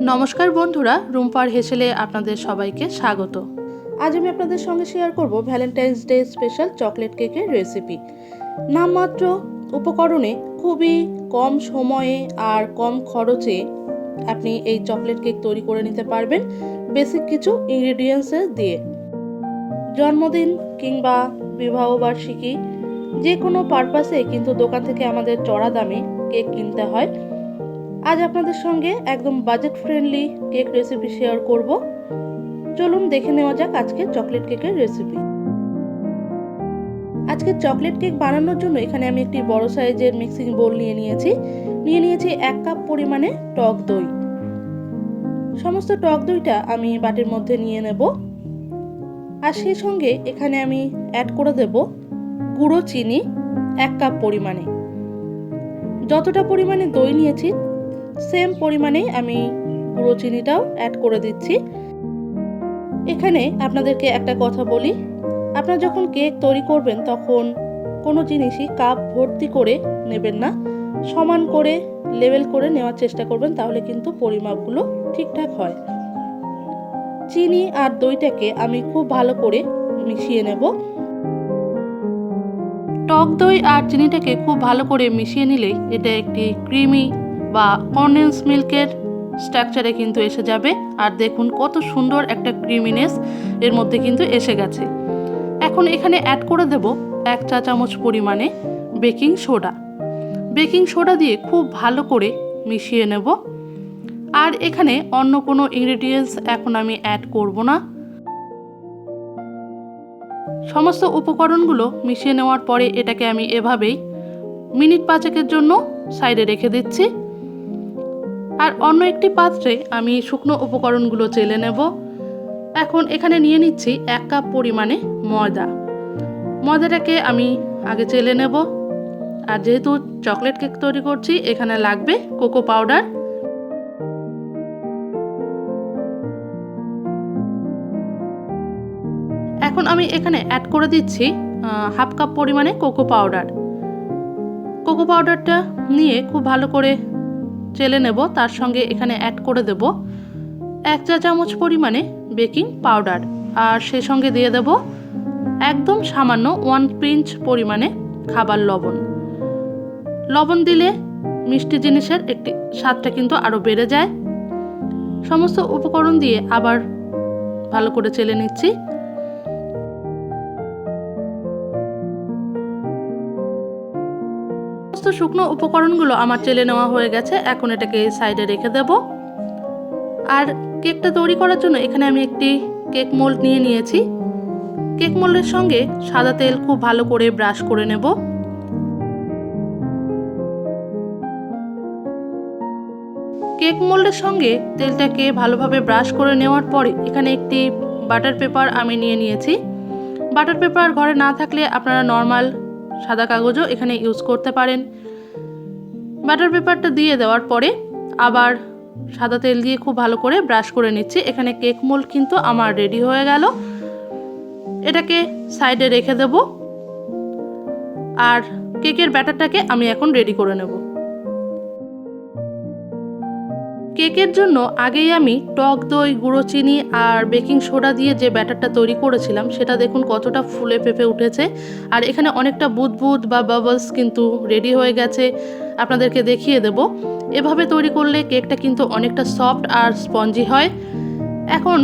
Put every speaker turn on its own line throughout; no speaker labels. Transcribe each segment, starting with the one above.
নমস্কার বন্ধুরা, রুম্পার হেসেলে আপনাদের সবাইকে স্বাগত। আজ আমি আপনাদের সঙ্গে শেয়ার করব ভ্যালেন্টাইন্স ডে স্পেশাল চকলেট কেকের রেসিপি। নামমাত্র উপকরণে খুবই কম সময়ে আর কম খরচে আপনি এই চকলেট কেক তৈরি করে নিতে পারবেন বেসিক কিছু ইনগ্রেডিয়েন্টস দিয়ে। জন্মদিন কিংবা বিবাহবার্ষিকী যে কোনো পারপাসে কিন্তু দোকান থেকে আমাদের চড়া দামে কেক কিনতে হয়। আজ আপনাদের সঙ্গে একদম budget friendly cake recipe share করব। চলুন দেখে নেওয়া যাক আজকে চকলেট কেকের রেসিপি। আজকে চকলেট কেক বানানোর জন্য এখানে আমি একটি বড় সাইজের মিক্সিং বোল নিয়ে নিয়েছি 1 কাপ পরিমাণে টক দই। সমস্ত টক দইটা আমি বাটির মধ্যে নিয়ে নেব। আর সেই সঙ্গে এখানে আমি অ্যাড করে দেব গুঁড়ো চিনি 1 কাপ পরিমাণে। যতটা পরিমাণে দই নিয়েছি সেম পরিমাণেই আমি গুঁড়ো চিনিটাও অ্যাড করে দিচ্ছি। এখানে আপনাদেরকে একটা কথা বলি, আপনারা যখন কেক তৈরি করবেন তখন কোনো জিনিসই কাপ ভর্তি করে নেবেন না, সমান করে লেভেল করে নেওয়ার চেষ্টা করবেন, তাহলে কিন্তু পরিমাপগুলো ঠিকঠাক হয়। চিনি আর দইটাকে আমি খুব ভালো করে মিশিয়ে নেব। টক দই আর চিনিটাকে খুব ভালো করে মিশিয়ে নিলেই এটা একটি ক্রিমি বা কনডেন্স মিল্কের স্ট্রাকচারে কিন্তু এসে যাবে। আর দেখুন কত সুন্দর একটা ক্রিমিনেস এর মধ্যে কিন্তু এসে গেছে। এখন এখানে অ্যাড করে দেব 1 চা চামচ পরিমাণে বেকিং সোডা। বেকিং সোডা দিয়ে খুব ভালো করে মিশিয়ে নেব। আর এখানে অন্য কোনো ইনগ্রেডিয়েন্টস এখন আমি অ্যাড করব না। সমস্ত উপকরণগুলো মিশিয়ে নেওয়ার পরে এটাকে আমি এভাবেই মিনিট 5 জন্য সাইডে রেখে দিচ্ছি। আর অন্য একটি পাত্রে আমি শুকনো উপকরণগুলো চেলে নেব। এখন এখানে নিয়ে নিচ্ছি 1 কাপ পরিমাণে ময়দা। ময়দাটাকে আমি আগে চেলে নেব। আর যেহেতু চকলেট কেক তৈরি করছি এখানে লাগবে কোকো পাউডার। এখন আমি এখানে অ্যাড করে দিচ্ছি 1/2 কাপ পরিমাণে কোকো পাউডার। কোকো পাউডারটা নিয়ে খুব ভালো করে চেলে নেব। তার সঙ্গে এখানে অ্যাড করে দেব 1 চা চামচ পরিমাণে বেকিং পাউডার। আর সেই সঙ্গে দিয়ে দেব একদম সামান্য 1 পিঞ্চ পরিমাণে খাবার লবণ। লবণ দিলে মিষ্টি জিনিসের একটি স্বাদটা কিন্তু আরও বেড়ে যায়। সমস্ত উপকরণ দিয়ে আবার ভালো করে চেলে নিচ্ছি। সমস্ত শুকনো উপকরণগুলো আমার চেলে নেওয়া হয়ে গেছে। এখন এটাকে সাইডে রেখে দেব। আর কেকটা তৈরি করার জন্য এখানে আমি একটি কেক মোল্ড নিয়েছি। কেক মোল্ডের সঙ্গে সাদা তেল খুব ভালো করে ব্রাশ করে নেব। কেক মোল্ডের সঙ্গে তেলটাকে ভালোভাবে ব্রাশ করে নেওয়ার পরে এখানে একটি বাটার পেপার আমি নিয়েছি। বাটার পেপার ঘরে না থাকলে আপনারা নর্মাল সাদা কাগজও এখানে ইউজ করতে পারেন। বাটার পেপারটা দিয়ে দেওয়ার পরে আবার সাদা তেল দিয়ে খুব ভালো করে ব্রাশ করে নিচ্ছি। এখানে কেক মোল্ড কিন্তু আমার রেডি হয়ে গেল। এটাকে সাইডে রেখে দেব। আর কেকের ব্যাটারটাকে আমি এখন রেডি করে নেব। কেকের জন্য আগেই আমি টক দই, গুঁড়ো চিনি আর বেকিং সোডা দিয়ে যে ব্যাটারটা তৈরি করেছিলাম সেটা দেখুন কতটা ফুলে ফেঁপে উঠেছে। আর এখানে অনেকটা বুদবুদ বা বাবলস কিন্তু রেডি হয়ে গেছে, আপনাদেরকে দেখিয়ে দেব। এভাবে তৈরি করলে কেকটা কিন্তু অনেকটা সফট আর স্পঞ্জি হয়। এখন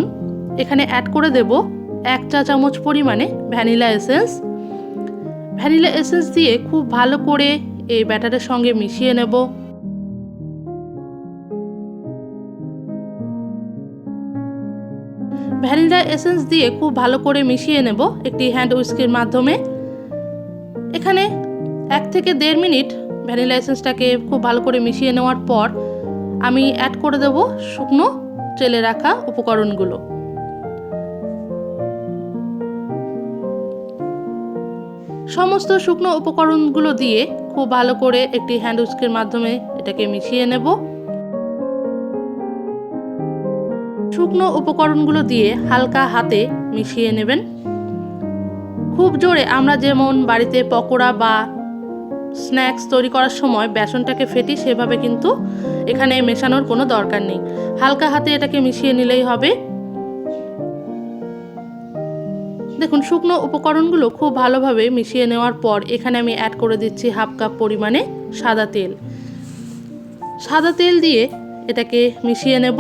এখানে অ্যাড করে দেব 1 চা চামচ পরিমাণে ভ্যানিলা এসেন্স। ভ্যানিলা এসেন্স দিয়ে খুব ভালো করে এই ব্যাটারের সঙ্গে মিশিয়ে নেব। ভ্যানিলা এসেন্স দিয়ে খুব ভালো করে মিশিয়ে নেব একটি হ্যান্ড উইস্কের মাধ্যমে। এখানে 1 থেকে 1.5 মিনিট ভ্যানিলা এসেন্সটাকে খুব ভালো করে মিশিয়ে নেওয়ার পর আমি অ্যাড করে দেব শুকনো চেলে রাখা উপকরণগুলো। সমস্ত শুকনো উপকরণগুলো দিয়ে খুব ভালো করে একটি হ্যান্ড উইস্কের মাধ্যমে এটাকে মিশিয়ে নেব। শুকনো উপকরণগুলো দিয়ে হালকা হাতে মিশিয়ে নেবেন। খুব জোরে আমরা যেমন বাড়িতে পকোড়া বা স্ন্যাক্স তৈরি করার সময় বেসনটাকে ফেটি সেভাবে কিন্তু এখানে মেশানোর কোনো দরকার নেই, হালকা হাতে এটাকে মিশিয়ে নিলেই হবে। দেখুন শুকনো উপকরণগুলো খুব ভালোভাবে মিশিয়ে নেওয়ার পর এখানে আমি অ্যাড করে দিচ্ছি 1/2 কাপ পরিমাণে সাদা তেল। সাদা তেল দিয়ে এটাকে মিশিয়ে নেব।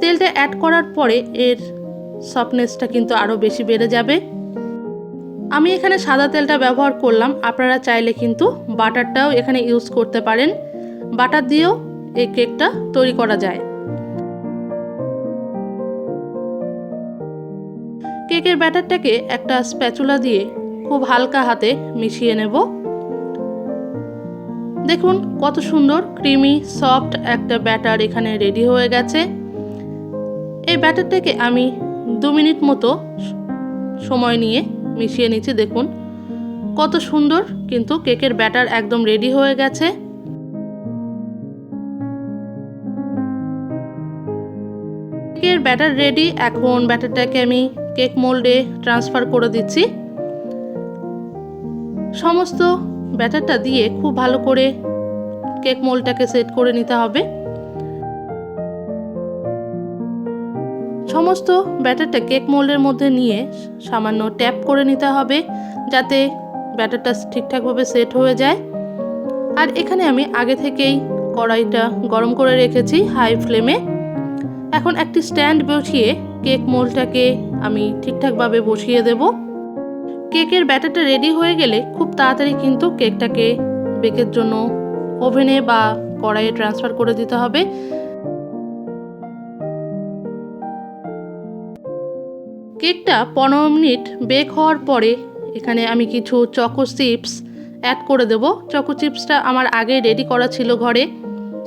তেলটা অ্যাড করার পরে এর সফটনেসটা কিন্তু আরও বেশি বেড়ে যাবে। আমি এখানে সাদা তেলটা ব্যবহার করলাম, আপনারা চাইলে কিন্তু বাটারটাও এখানে ইউজ করতে পারেন। বাটার দিয়েও এই কেকটা তৈরি করা যায়। কেকের ব্যাটারটাকে একটা স্প্যাচুলা দিয়ে খুব হালকা হাতে মিশিয়ে নেব। দেখুন কত সুন্দর ক্রিমি সফট একটা ব্যাটার এখানে রেডি হয়ে গেছে। এই ব্যাটারটাকে আমি 2 মিনিট মতো সময় নিয়ে মিশিয়ে নিচ্ছি। দেখুন কত সুন্দর কিন্তু কেকের ব্যাটার একদম রেডি হয়ে গেছে। কেকের ব্যাটার রেডি। এখন ব্যাটারটাকে আমি কেক মোল্ডে ট্রান্সফার করে দিচ্ছি। সমস্ত ব্যাটারটা দিয়ে খুব ভালো করে কেক মোল্ডটাকে সেট করে নিতে হবে। সমস্ত ব্যাটারটা কেক মোল্ডের মধ্যে নিয়ে সামান্য ট্যাপ করে নিতে হবে যাতে ব্যাটারটা ঠিকঠাকভাবে সেট হয়ে যায়। আর এখানে আমি আগে থেকেই কড়াইটা গরম করে রেখেছি হাই ফ্লেমে। এখন একটি স্ট্যান্ড বসিয়ে কেক মোল্ডটাকে আমি ঠিকঠাকভাবে বসিয়ে দেব। কেকের ব্যাটারটা রেডি হয়ে গেলে খুব তাড়াতাড়ি কিন্তু কেকটাকে বেকের জন্য ওভেনে বা কড়াইয়ে ট্রান্সফার করে দিতে হবে। কেকটা 15 মিনিট বেক হওয়ার পরে এখানে আমি কিছু চকো চিপস অ্যাড করে দেব। চকো চিপসটা আমার আগে রেডি করা ছিল ঘরে,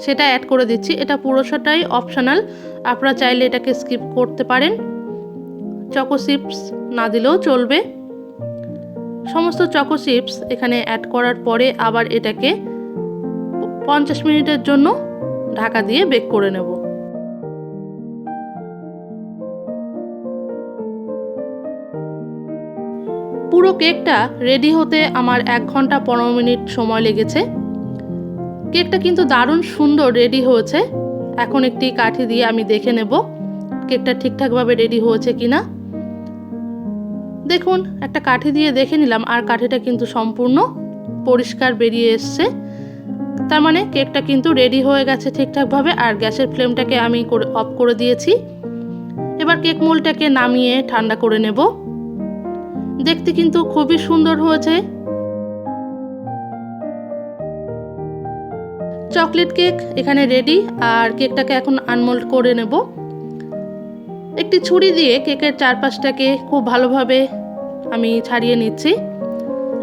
সেটা অ্যাড করে দিচ্ছি। এটা পুরোটাই অপশনাল, আপনারা চাইলে এটাকে স্কিপ করতে পারেন, চকো চিপস না দিলেও চলবে। সমস্ত চকো চিপস এখানে অ্যাড করার পরে আবার এটাকে 50 মিনিটের জন্য ঢাকা দিয়ে বেক করে নেব। পুরো কেকটা রেডি হতে আমার 1 ঘন্টা 15 মিনিট সময় লেগেছে। কেকটা কিন্তু দারুণ সুন্দর রেডি হয়েছে। এখন একটি কাঠি দিয়ে আমি দেখে নেব কেকটা ঠিকঠাকভাবে রেডি হয়েছে কিনা। দেখুন একটা কাঠি দিয়ে দেখে নিলাম আর কাঠিটা কিন্তু সম্পূর্ণ পরিষ্কার বেরিয়ে এসছে। তার মানে কেকটা কিন্তু রেডি হয়ে গেছে ঠিকঠাকভাবে। আর গ্যাসের ফ্লেমটাকে আমি অফ করে দিয়েছি। এবার কেক মোল্ডটাকে নামিয়ে ঠান্ডা করে নেব। দেখতে কিন্তু খুবই সুন্দর হয়েছে। চকলেট কেক এখানে রেডি। আর কেকটাকে এখন আনমোল্ড করে নেব। একটি ছুরি দিয়ে কেকের চারপাশটাকে খুব ভালোভাবে আমি ছাড়িয়ে নিচ্ছি।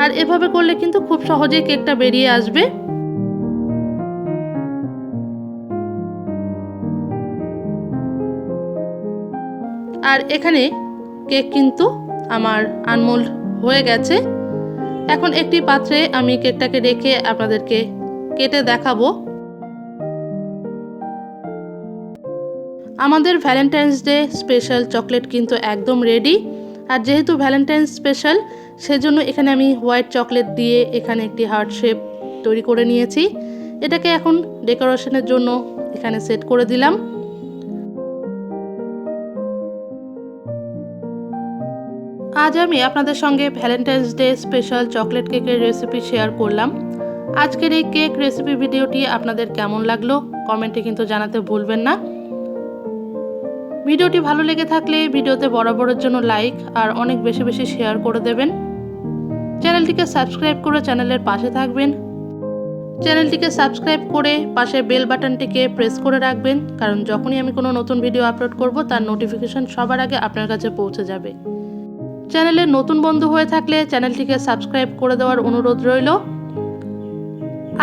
আর এভাবে করলে কিন্তু খুব সহজেই কেকটা বেরিয়ে আসবে। আর এখানে কেক কিন্তু আমার আনমোল্ড হয়ে গেছে। এখন একটি পাত্রে আমি কেকটাকে রেখে আপনাদেরকে কেটে দেখাবো। আমাদের ভ্যালেন্টাইন্স ডে স্পেশাল চকলেট কিন্তু একদম রেডি। আর যেহেতু ভ্যালেন্টাইন্স স্পেশাল সেজন্য এখানে আমি হোয়াইট চকলেট দিয়ে এখানে একটি হার্ট শেপ তৈরি করে নিয়েছি। এটাকে এখন ডেকোরেশনের জন্য এখানে সেট করে দিলাম। আজ আমি আপনাদের সঙ্গে ভ্যালেন্টাইন্স ডে স্পেশাল চকলেট কেকের রেসিপি শেয়ার করলাম। আজকের এই কেক রেসিপি ভিডিওটি আপনাদের কেমন লাগলো কমেন্টে কিন্তু জানাতে ভুলবেন না। ভিডিওটি ভালো লেগে থাকলে ভিডিওতে বরাবরের জন্য লাইক আর অনেক বেশি বেশি শেয়ার করে দেবেন। চ্যানেলটিকে সাবস্ক্রাইব করে চ্যানেলের পাশে থাকবেন। চ্যানেলটিকে সাবস্ক্রাইব করে পাশে বেল বাটনটিকে প্রেস করে রাখবেন, কারণ যখনই আমি কোনো নতুন ভিডিও আপলোড করব তার নোটিফিকেশন সবার আগে আপনার কাছে পৌঁছে যাবে। চ্যানেলের নতুন বন্ধু হয়ে থাকলে চ্যানেলটিকে সাবস্ক্রাইব করে দেওয়ার অনুরোধ রইল।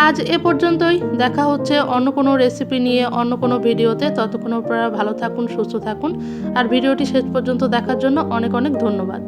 আজ এ পর্যন্তই। দেখা হচ্ছে অন্য কোনো রেসিপি নিয়ে অন্য কোনো ভিডিওতে। ততক্ষণ আপনারা ভালো থাকুন, সুস্থ থাকুন। আর ভিডিওটি শেষ পর্যন্ত দেখার জন্য অনেক অনেক ধন্যবাদ।